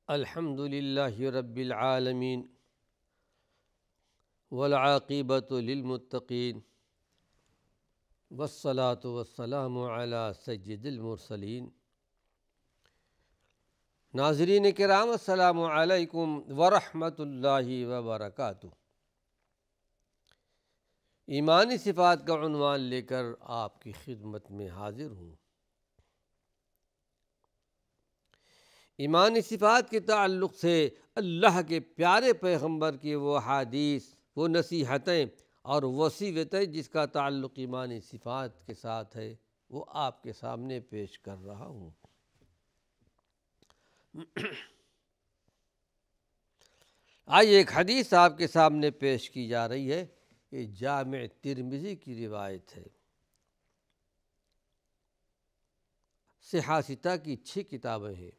الحمد للہ رب العالمین والعاقبۃ للمتقین والصلاة والسلام علی سید المرسلین۔ ناظرین کرام، السلام علیکم ورحمۃ اللہ وبرکاتہ۔ ایمانی صفات کا عنوان لے کر آپ کی خدمت میں حاضر ہوں۔ ایمانی صفات کے تعلق سے اللہ کے پیارے پیغمبر کی وہ احادیث، وہ نصیحتیں اور وصیتیں جس کا تعلق ایمانی صفات کے ساتھ ہے، وہ آپ کے سامنے پیش کر رہا ہوں۔ آئیے ایک حدیث آپ کے سامنے پیش کی جا رہی ہے۔ یہ جامع ترمذی کی روایت ہے۔ صحاح ستہ کی 6 کتابیں ہیں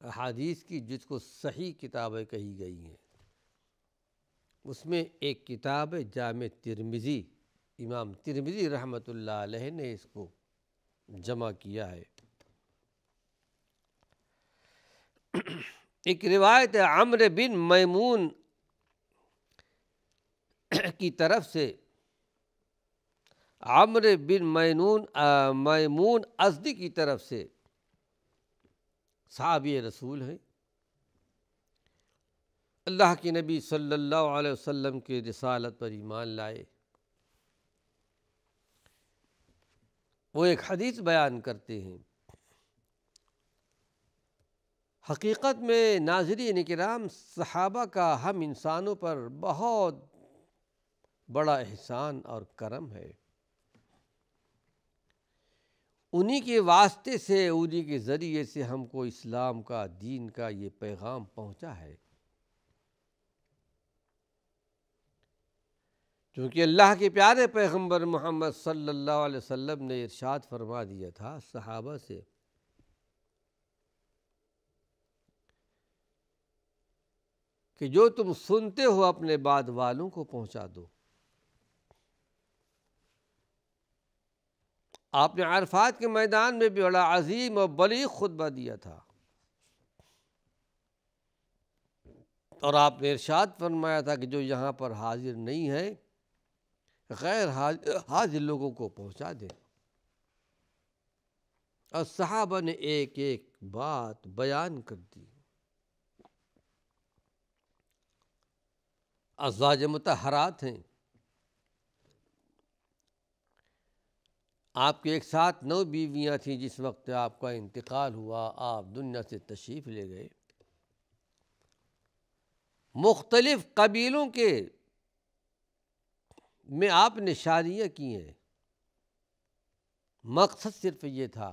احادیث کی، جس کو صحیح کتابیں کہی گئی ہیں۔ اس میں ایک کتاب ہے جامع ترمذی، امام ترمذی رحمۃ اللہ علیہ نے اس کو جمع کیا ہے۔ ایک روایت ہے عمرو بن میمون کی طرف سے، عمرو بن میمون ازدی کی طرف سے، صحابی رسول ہیں، اللہ کے نبی صلی اللہ علیہ وسلم کی رسالت پر ایمان لائے۔ وہ ایک حدیث بیان کرتے ہیں۔ حقیقت میں ناظرین کرام، صحابہ کا ہم انسانوں پر بہت بڑا احسان اور کرم ہے۔ انہی کے واسطے سے، انہی کے ذریعے سے ہم کو اسلام کا، دین کا یہ پیغام پہنچا ہے۔ کیونکہ اللہ کے پیارے پیغمبر محمد صلی اللہ علیہ وسلم نے ارشاد فرما دیا تھا صحابہ سے کہ جو تم سنتے ہو اپنے بعد والوں کو پہنچا دو۔ آپ نے عرفات کے میدان میں بھی بڑا عظیم اور بلیغ خطبہ دیا تھا، اور آپ نے ارشاد فرمایا تھا کہ جو یہاں پر حاضر نہیں ہے، غیر حاضر لوگوں کو پہنچا دیں۔ اور صحابہ نے ایک ایک بات بیان کر دی۔ ازواج مطہرات ہیں، آپ کے ایک ساتھ 9 بیویاں تھیں جس وقت آپ کا انتقال ہوا، آپ دنیا سے تشریف لے گئے۔ مختلف قبیلوں کے میں آپ نے شادیاں کی ہیں۔ مقصد صرف یہ تھا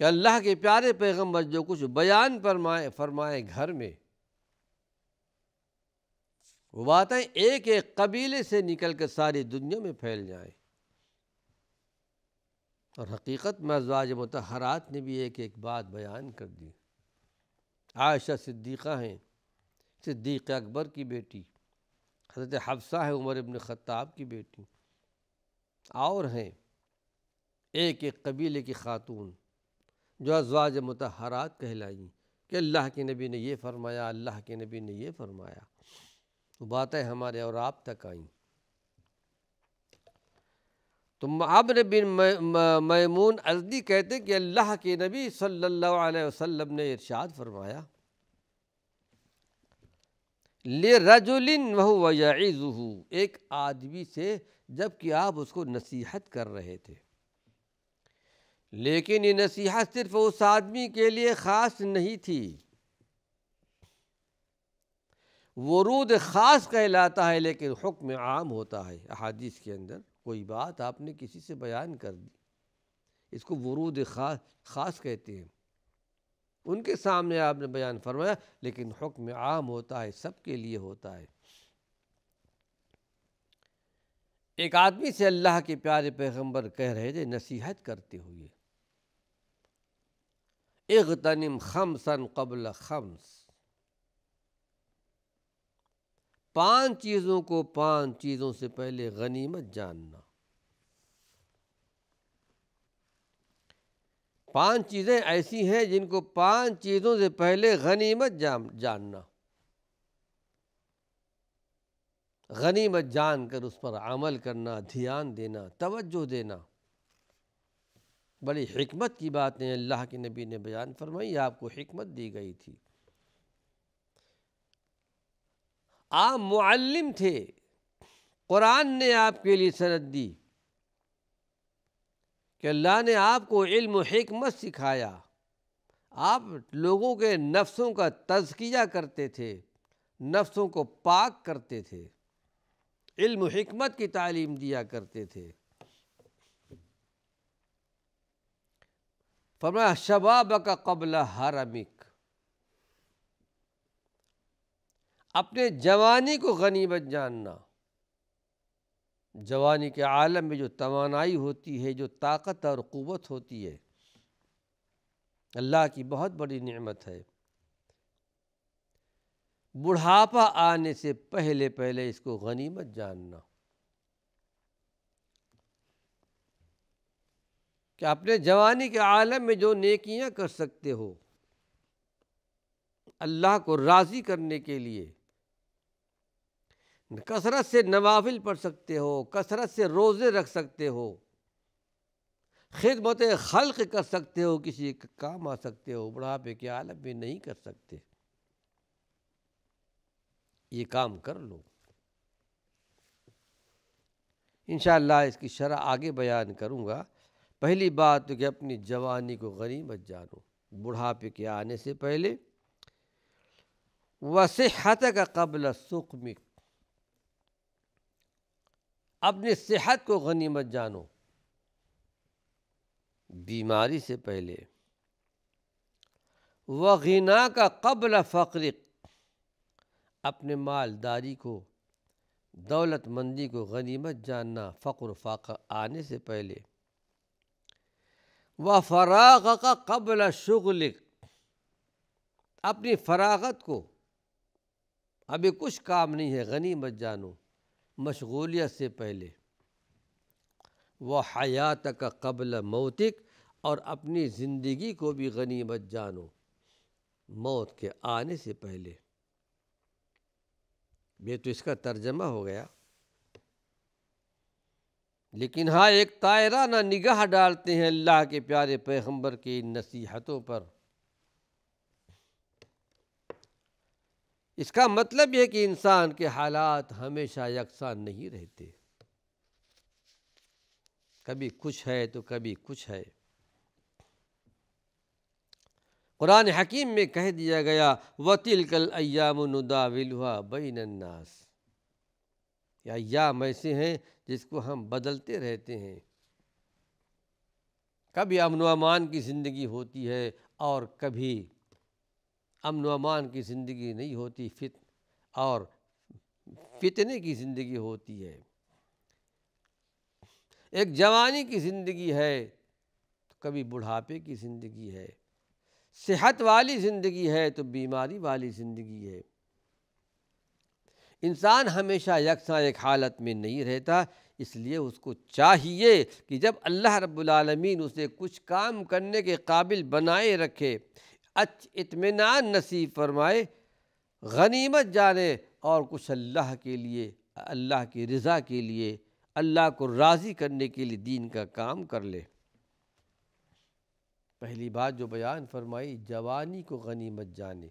کہ اللہ کے پیارے پیغمبر جو کچھ بیان فرمائے گھر میں، وہ باتیں ایک ایک قبیلے سے نکل کر ساری دنیا میں پھیل جائیں۔ اور حقیقت میں ازواج مطہرات نے بھی ایک ایک بات بیان کر دی۔ عائشہ صدیقہ ہیں، صدیق اکبر کی بیٹی، حضرت حفصہ ہے، عمر ابن خطاب کی بیٹی، اور ہیں ایک ایک قبیلے کی خاتون جو ازواج مطہرات کہلائیں کہ اللہ کے نبی نے یہ فرمایا، اللہ کے نبی نے یہ فرمایا۔ وہ باتیں ہمارے اور آپ تک آئیں۔ تو عمرو بن میمون ازدی کہتے کہ اللہ کے نبی صلی اللہ علیہ وسلم نے ارشاد فرمایا، لِرَجُلٍ وَهُوَ يَعِظُهُ، ایک آدمی سے، جب کہ آپ اس کو نصیحت کر رہے تھے، لیکن یہ نصیحت صرف اس آدمی کے لیے خاص نہیں تھی، ورود خاص کہلاتا ہے لیکن حکم عام ہوتا ہے۔ احادیث کے اندر کوئی بات آپ نے کسی سے بیان کر دی، اس کو ورود خاص کہتے ہیں۔ ان کے سامنے آپ نے بیان فرمایا، لیکن حکم عام ہوتا ہے، سب کے لیے ہوتا ہے۔ ایک آدمی سے اللہ کے پیارے پیغمبر کہہ رہے تھے نصیحت کرتے ہوئے، اغتنم خمسا قبل خمس، 5 چیزوں کو 5 چیزوں سے پہلے غنیمت جاننا۔ 5 چیزیں ایسی ہیں جن کو 5 چیزوں سے پہلے غنیمت جاننا، غنیمت جان کر اس پر عمل کرنا، دھیان دینا، توجہ دینا۔ بڑی حکمت کی باتیں اللہ کے نبی نے بیان فرمائی، آپ کو حکمت دی گئی تھی۔ آپ معلم تھے، قرآن نے آپ کے لیے سند دی کہ اللہ نے آپ کو علم و حکمت سکھایا۔ آپ لوگوں کے نفسوں کا تزکیہ کرتے تھے، نفسوں کو پاک کرتے تھے، علم و حکمت کی تعلیم دیا کرتے تھے۔ فرمایا شبابک قبل حرمک، اپنے جوانی کو غنیمت جاننا۔ جوانی کے عالم میں جو توانائی ہوتی ہے، جو طاقت اور قوت ہوتی ہے، اللہ کی بہت بڑی نعمت ہے۔ بڑھاپا آنے سے پہلے پہلے اس کو غنیمت جاننا کہ اپنے جوانی کے عالم میں جو نیکیاں کر سکتے ہو اللہ کو راضی کرنے کے لیے، کثرت سے نوافل پڑھ سکتے ہو، کثرت سے روزے رکھ سکتے ہو، خدمت خلق کر سکتے ہو، کسی کا کام آ سکتے ہو، بڑھاپے کے عالم میں نہیں کر سکتے، یہ کام کر لو۔ انشاءاللہ اس کی شرح آگے بیان کروں گا۔ پہلی بات تو کہ اپنی جوانی کو غنیمت جانو، بڑھاپے کے آنے سے پہلے۔ وَصِحَّتَكَ قَبْلَ سُقْمِكَ، اپنی صحت کو غنیمت جانو بیماری سے پہلے۔ وَغِنَاكَ قَبْلَ فَقْرِكَ، اپنے مالداری کو، دولت مندی کو غنیمت جاننا فقر و فاقہ آنے سے پہلے۔ وَفَرَاغَكَ قَبْلَ شُغْلِكَ، اپنی فراغت کو، ابھی کچھ کام نہیں ہے، غنیمت جانو مشغولیت سے پہلے۔ وَحَيَاتَكَ قَبْلَ مَوْتِكَ، اور اپنی زندگی کو بھی غنیمت جانو موت کے آنے سے پہلے۔ یہ تو اس کا ترجمہ ہو گیا، لیکن ہاں ایک طائرانہ نگاہ ڈالتے ہیں اللہ کے پیارے پیغمبر کی ان نصیحتوں پر۔ اس کا مطلب یہ کہ انسان کے حالات ہمیشہ یکساں نہیں رہتے، کبھی کچھ ہے تو کبھی کچھ ہے۔ قرآن حکیم میں کہہ دیا گیا وَتِلْكَ الْأَيَّامُ نُدَاوِلُهَا بَيْنَ النَّاسِ، یہ ایام ایسے ہیں جس کو ہم بدلتے رہتے ہیں، کبھی امن و امان کی زندگی ہوتی ہے اور کبھی امن و امان کی زندگی نہیں ہوتی، اور فتنے کی زندگی ہوتی ہے۔ ایک جوانی کی زندگی ہے، کبھی بڑھاپے کی زندگی ہے، صحت والی زندگی ہے تو بیماری والی زندگی ہے۔ انسان ہمیشہ یکساں ایک حالت میں نہیں رہتا، اس لیے اس کو چاہیے کہ جب اللہ رب العالمین اسے کچھ کام کرنے کے قابل بنائے رکھے، اطمینان نصیب فرمائے، غنیمت جانے اور کچھ اللہ کے لیے، اللہ کی رضا کے لیے، اللہ کو راضی کرنے کے لیے دین کا کام کر لے۔ پہلی بات جو بیان فرمائی، جوانی کو غنیمت جانے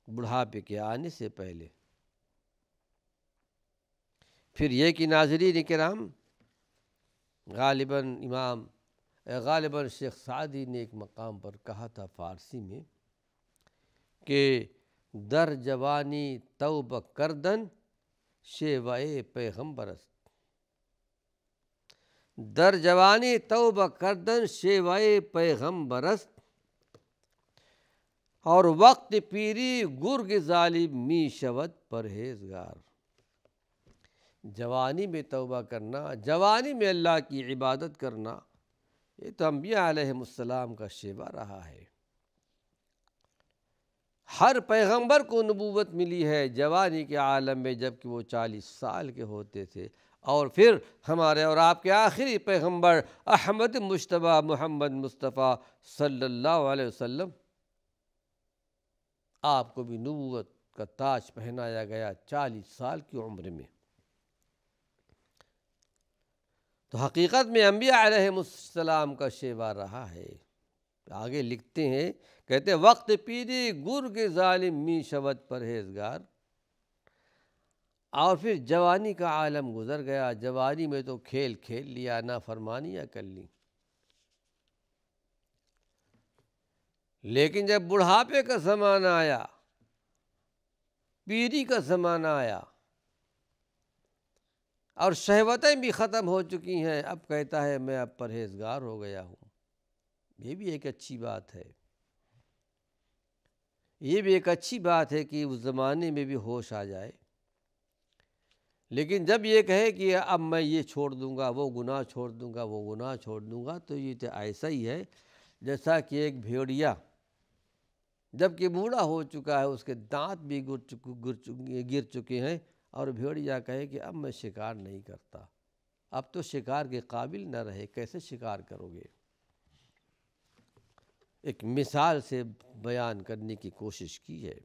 بڑھاپے کے آنے سے پہلے۔ پھر یہ کہ ناظرین کرام، غالباً شیخ سعدی نے ایک مقام پر کہا تھا فارسی میں کہ در جوانی توبہ کردن شیوائے پیغمبر است، در جوانی توبہ کردن شیوائے پیغمبر است، اور وقت پیری گرگ ظالم می شود پرہیزگار۔ جوانی میں توبہ کرنا، جوانی میں اللہ کی عبادت کرنا، یہ تو انبیاء علیہم السلام کا شیوا رہا ہے۔ ہر پیغمبر کو نبوت ملی ہے جوانی کے عالم میں، جب کہ وہ 40 سال کے ہوتے تھے، اور پھر ہمارے اور آپ کے آخری پیغمبر احمد مجتبیٰ محمد مصطفیٰ صلی اللہ علیہ وسلم، آپ کو بھی نبوت کا تاج پہنایا گیا 40 سال کی عمر میں۔ تو حقیقت میں انبیاء علیہ السلام کا شیوا رہا ہے۔ آگے لکھتے ہیں، کہتے ہیں وقت پیری گرگ ظالم می شود پرہیزگار، اور پھر جوانی کا عالم گزر گیا، جوانی میں تو کھیل کھیل لیا، نافرمانیاں کر لی، لیکن جب بڑھاپے کا زمانہ آیا، پیری کا زمانہ آیا اور شہوتیں بھی ختم ہو چکی ہیں، اب کہتا ہے میں اب پرہیزگار ہو گیا ہوں۔ یہ بھی ایک اچھی بات ہے، یہ بھی ایک اچھی بات ہے کہ اس زمانے میں بھی ہوش آ جائے۔ لیکن جب یہ کہے کہ اب میں یہ چھوڑ دوں گا، وہ گناہ چھوڑ دوں گا، وہ گناہ چھوڑ دوں گا، تو یہ تو ایسا ہی ہے جیسا کہ ایک بھیڑیا جب کہ بوڑھا ہو چکا ہے، اس کے دانت بھی گر چکے ہیں، اور بھیڑیا کہے کہ اب میں شکار نہیں کرتا، اب تو شکار کے قابل نہ رہے، کیسے شکار کرو گے؟ ایک مثال سے بیان کرنے کی کوشش کی ہے۔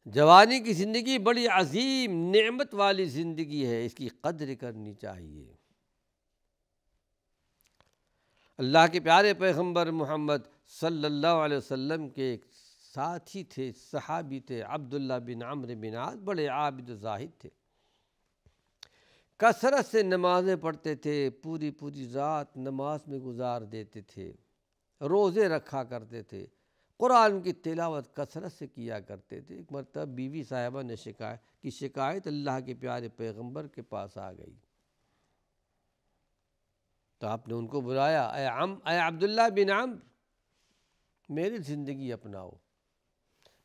جوانی کی زندگی بڑی عظیم نعمت والی زندگی ہے، اس کی قدر کرنی چاہیے۔ اللہ کے پیارے پیغمبر محمد صلی اللہ علیہ وسلم کے ایک ساتھی تھے، صحابی تھے، عبداللہ بن عمرو بن عاص، بڑے عابد و زاہد تھے، کثرت سے نمازیں پڑھتے تھے، پوری پوری رات نماز میں گزار دیتے تھے، روزے رکھا کرتے تھے، قرآن کی تلاوت کثرت سے کیا کرتے تھے۔ ایک مرتبہ بیوی صاحبہ نے شکایت اللہ کے پیارے پیغمبر کے پاس آ گئی، تو آپ نے ان کو بلایا، اے عبداللہ بن عمرو، میری زندگی اپناؤ،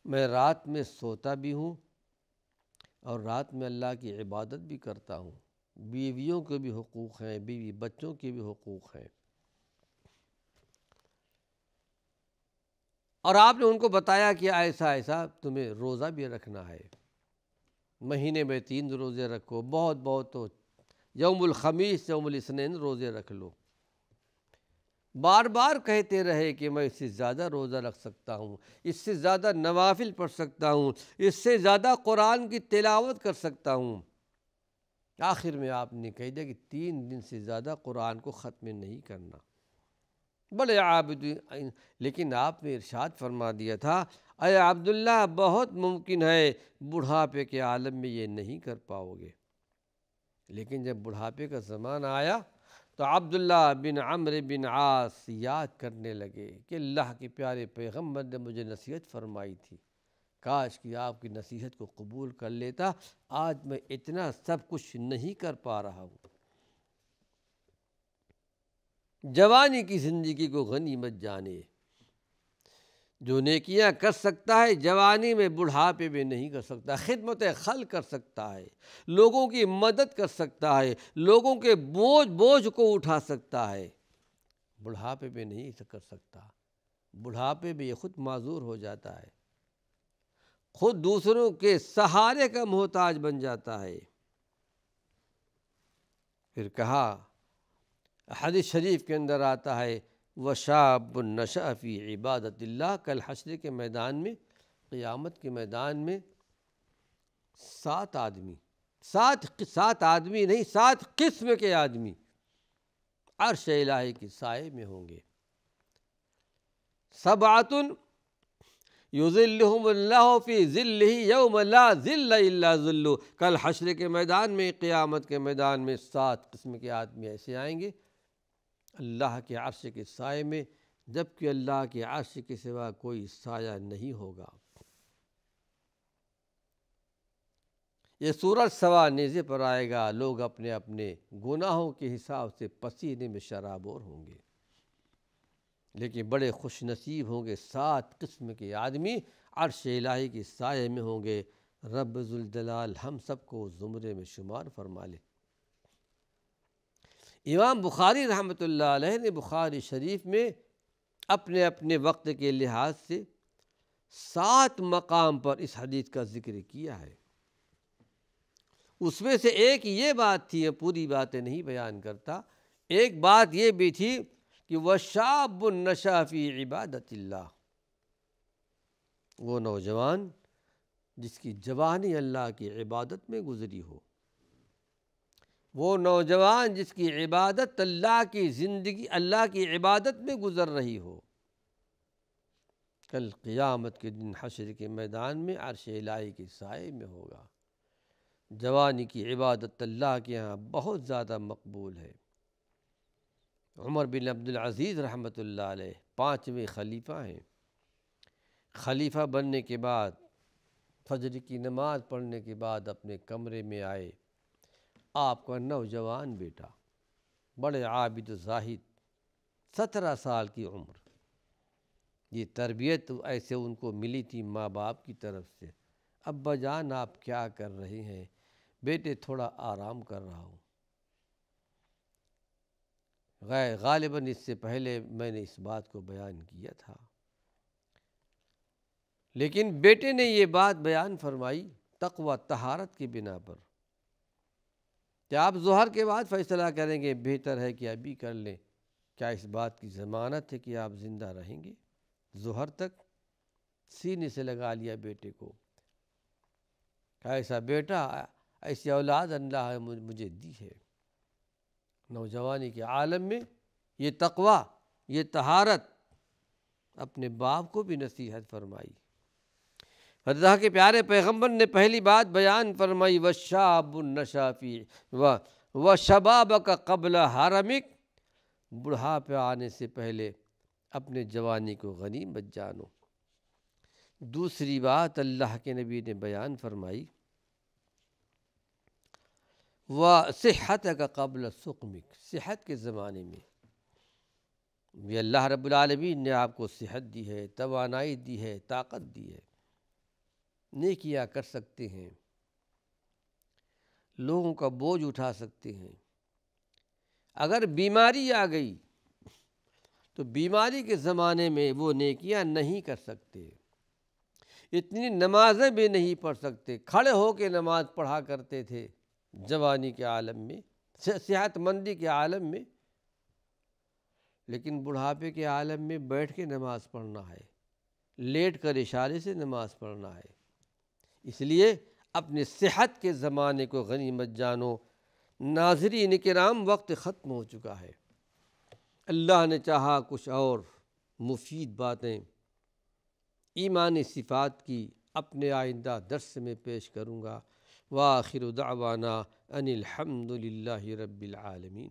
میں رات میں سوتا بھی ہوں اور رات میں اللہ کی عبادت بھی کرتا ہوں، بیویوں کے بھی حقوق ہیں، بیوی بچوں کے بھی حقوق ہیں۔ اور آپ نے ان کو بتایا کہ ایسا ایسا تمہیں روزہ بھی رکھنا ہے، مہینے میں 3 روزے رکھو، بہت بہت تو یوم الخمیس یوم الاثنین روزے رکھ لو۔ بار بار کہتے رہے کہ میں اس سے زیادہ روزہ رکھ سکتا ہوں، اس سے زیادہ نوافل پڑھ سکتا ہوں، اس سے زیادہ قرآن کی تلاوت کر سکتا ہوں۔ آخر میں آپ نے کہہ دیا کہ 3 دن سے زیادہ قرآن کو ختم نہیں کرنا۔ بڑے عابد، لیکن آپ نے ارشاد فرما دیا تھا، اے عبداللہ بہت ممکن ہے بڑھاپے کے عالم میں یہ نہیں کر پاؤ گے۔ لیکن جب بڑھاپے کا زمانہ آیا تو عبداللہ بن عمرو بن عاص یاد کرنے لگے کہ اللہ کے پیارے پیغمبر نے مجھے نصیحت فرمائی تھی، کاش کہ آپ کی نصیحت کو قبول کر لیتا، آج میں اتنا سب کچھ نہیں کر پا رہا ہوں۔ جوانی کی زندگی کو غنیمت جانے، جو نیکیاں کر سکتا ہے جوانی میں بڑھاپے میں نہیں کر سکتا۔ خدمت خلق کر سکتا ہے، لوگوں کی مدد کر سکتا ہے، لوگوں کے بوجھ کو اٹھا سکتا ہے، بڑھاپے میں نہیں کر سکتا۔ بڑھاپے میں یہ خود معذور ہو جاتا ہے، خود دوسروں کے سہارے کا محتاج بن جاتا ہے۔ پھر کہا، حدیث شریف کے اندر آتا ہے، وَشَابٌ نَشَأَ فِي عِبَادَةِ اللَّهِ، کل حشر کے میدان میں، قیامت کے میدان میں 7 آدمی، 7 آدمی نہیں، 7 قسم کے آدمی عرش الہی کے سائے میں ہوں گے۔ 7 یظلہم اللہ فی ظلہ یوم لا ظل الا ظلہ، کل حشر کے میدان میں، قیامت کے میدان میں 7 قسم کے آدمی ایسے آئیں گے اللہ کے عرش کے سائے میں، جبکہ اللہ کے عرش کے سوا کوئی سایہ نہیں ہوگا۔ یہ سورج سوا نیزے پر آئے گا، لوگ اپنے اپنے گناہوں کے حساب سے پسینے میں شرابور ہوں گے، لیکن بڑے خوش نصیب ہوں گے 7 قسم کے آدمی عرش الہی کے سائے میں ہوں گے۔ رب ذوالجلال ہم سب کو زمرے میں شمار فرما لے۔ امام بخاری رحمۃ اللہ علیہ نے بخاری شریف میں اپنے اپنے وقت کے لحاظ سے 7 مقام پر اس حدیث کا ذکر کیا ہے۔ اس میں سے ایک یہ بات تھی، پوری باتیں نہیں بیان کرتا، ایک بات یہ بھی تھی کہ وَشَابٌ نَشَأَ فِي عِبَادَةِ اللَّهِ، وہ نوجوان جس کی جوانی اللہ کی عبادت میں گزری ہو، وہ نوجوان جس کی عبادت اللہ کی زندگی اللہ کی عبادت میں گزر رہی ہو، کل قیامت کے دن حشر کے میدان میں عرش الہی کے سائے میں ہوگا۔ جوانی کی عبادت اللہ کے یہاں بہت زیادہ مقبول ہے۔ عمر بن عبدالعزیز رحمۃ اللہ علیہ 5ویں خلیفہ ہیں۔ خلیفہ بننے کے بعد فجر کی نماز پڑھنے کے بعد اپنے کمرے میں آئے، آپ کا نوجوان بیٹا، بڑے عابد و زاہد، 17 سال کی عمر، یہ تربیت ایسے ان کو ملی تھی ماں باپ کی طرف سے، ابا جان آپ کیا کر رہے ہیں؟ بیٹے تھوڑا آرام کر رہا ہوں۔ غالباً اس سے پہلے میں نے اس بات کو بیان کیا تھا، لیکن بیٹے نے یہ بات بیان فرمائی تقوی طہارت کی بنا پر، کیا آپ ظہر کے بعد فیصلہ کریں گے بہتر ہے کہ ابھی کر لیں؟ کیا اس بات کی ضمانت ہے کہ آپ زندہ رہیں گے ظہر تک؟ سینے سے لگا لیا بیٹے کو، ایسا بیٹا، ایسی اولاد اللہ نے مجھے دی ہے۔ نوجوانی کے عالم میں یہ تقوی، یہ طہارت اپنے باپ کو بھی نصیحت فرمائی۔ اللہ کے پیارے پیغمبر نے پہلی بات بیان فرمائی وَالشَّابُ النَّشَأَ فِي وَشَبَابَكَ قَبْلَ حَرَمِكَ، بڑھاپے آنے سے پہلے اپنے جوانی کو غنیمت جانو۔ دوسری بات اللہ کے نبی نے بیان فرمائی وَصِحَّتَكَ قَبْلَ سُقْمِكَ، صحت کے زمانے میں یہ اللہ رب العالمین نے آپ کو صحت دی ہے، توانائی دی ہے، طاقت دی ہے، نیکیاں کر سکتے ہیں، لوگوں کا بوجھ اٹھا سکتے ہیں۔ اگر بیماری آ گئی تو بیماری کے زمانے میں وہ نیکیاں نہیں کر سکتے، اتنی نمازیں بھی نہیں پڑھ سکتے، کھڑے ہو کے نماز پڑھا کرتے تھے جوانی کے عالم میں، صحت مندی کے عالم میں، لیکن بڑھاپے کے عالم میں بیٹھ کے نماز پڑھنا ہے، لیٹ کر اشارے سے نماز پڑھنا ہے۔ اس لیے اپنے صحت کے زمانے کو غنیمت جانو۔ ناظرین کرام، وقت ختم ہو چکا ہے، اللہ نے چاہا کچھ اور مفید باتیں ایمانی صفات کی اپنے آئندہ درس میں پیش کروں گا۔ وآخر دعوانا ان الحمد للہ رب العالمین۔